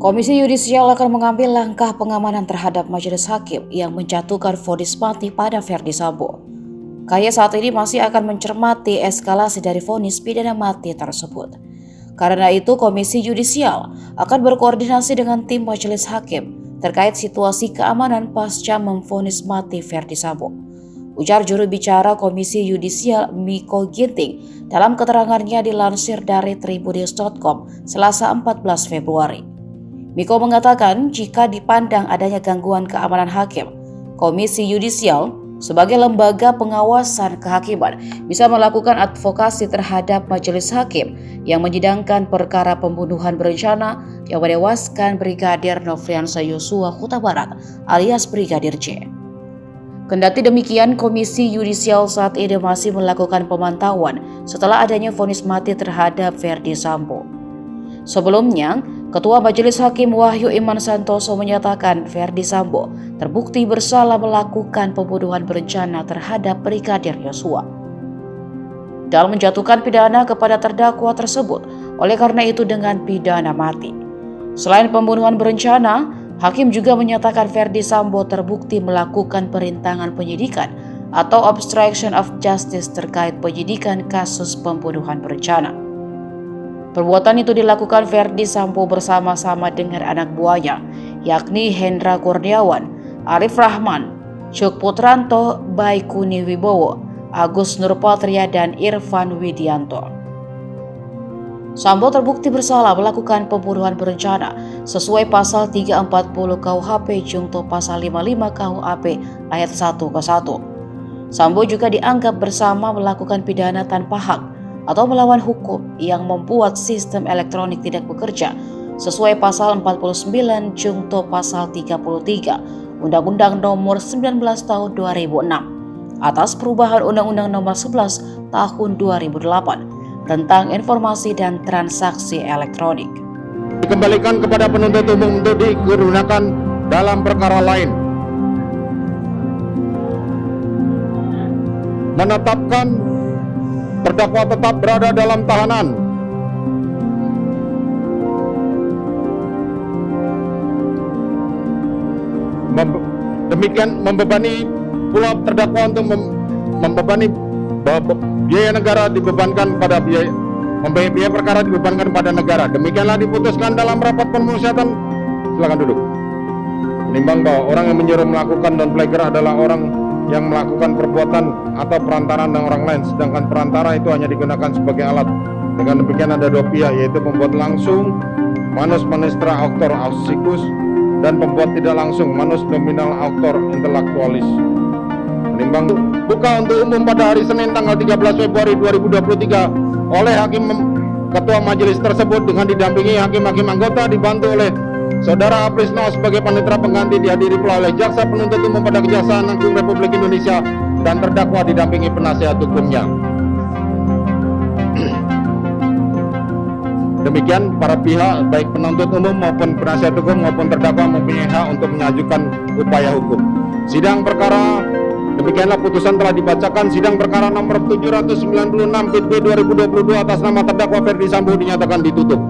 Komisi Yudisial akan mengambil langkah pengamanan terhadap majelis hakim yang menjatuhkan vonis mati pada Verdi Sambo. KY saat ini masih akan mencermati eskalasi dari vonis pidana mati tersebut. Karena itu, Komisi Yudisial akan berkoordinasi dengan tim majelis hakim terkait situasi keamanan pasca memvonis mati Verdi Sambo. Ujar juru bicara Komisi Yudisial Miko Ginting dalam keterangannya dilansir dari Tribunnews.com Selasa 14 Februari. Miko mengatakan jika dipandang adanya gangguan keamanan hakim, Komisi Yudisial sebagai lembaga pengawasan kehakiman bisa melakukan advokasi terhadap majelis hakim yang menyidangkan perkara pembunuhan berencana yang menewaskan Brigadir Nofriansah Yosua Huta Barat alias Brigadir J. Kendati demikian, Komisi Yudisial saat ini masih melakukan pemantauan setelah adanya vonis mati terhadap Verdi Sambo. Sebelumnya, Ketua Majelis Hakim Wahyu Iman Santoso menyatakan Verdi Sambo terbukti bersalah melakukan pembunuhan berencana terhadap Brigadir Yosua dan menjatuhkan pidana kepada terdakwa tersebut oleh karena itu dengan pidana mati. Selain pembunuhan berencana, Hakim juga menyatakan Verdi Sambo terbukti melakukan perintangan penyidikan atau obstruction of justice terkait penyidikan kasus pembunuhan berencana. Perbuatan itu dilakukan Verdi Sambo bersama-sama dengan anak buahnya, yakni Hendra Kurniawan, Arif Rahman, Cuk Putranto, Baikuni Wibowo, Agus Nurpatria, dan Irfan Widianto. Sambo terbukti bersalah melakukan pembunuhan berencana sesuai pasal 340 KUHP Jungto pasal 55 KUHP ayat 1 ke 1. Sambo juga dianggap bersama melakukan pidana tanpa hak atau melawan hukum yang membuat sistem elektronik tidak bekerja sesuai pasal 49 Jungto pasal 33 Undang-Undang Nomor 19 Tahun 2006 atas perubahan Undang-Undang Nomor 11 Tahun 2008 tentang informasi dan transaksi elektronik. Dikembalikan kepada penuntut umum untuk digunakan dalam perkara lain. Menetapkan terdakwa tetap berada dalam tahanan. Demikian membebani pula terdakwa untuk membebani biaya negara dibebankan pada biaya perkara dibebankan pada negara. Demikianlah diputuskan dalam rapat pemusyawaratan. Silakan duduk. Menimbang bahwa orang yang menyuruh melakukan non-plagiar adalah orang yang melakukan perbuatan atau perantaraan dengan orang lain, sedangkan perantara itu hanya digunakan sebagai alat. Dengan demikian ada dua pihak, yaitu pembuat langsung manus manistra auctor ausikus dan pembuat tidak langsung manus nominal auctor intellectualis. Menimbang buka untuk umum pada hari Senin tanggal 13 Februari 2023 oleh Hakim Ketua Majelis tersebut dengan didampingi hakim-hakim anggota dibantu oleh Saudara Aprisno sebagai panitera pengganti, dihadiri pula oleh Jaksa Penuntut Umum pada Kejaksaan Agung Republik Indonesia dan terdakwa didampingi penasihat hukumnya. Demikian para pihak baik penuntut umum maupun penasihat hukum maupun terdakwa mempunyai hak untuk mengajukan upaya hukum. Sidang perkara demikianlah putusan telah dibacakan. Sidang perkara nomor 796 PIT B 2022 atas nama terdakwa Verdi Sambo dinyatakan ditutup.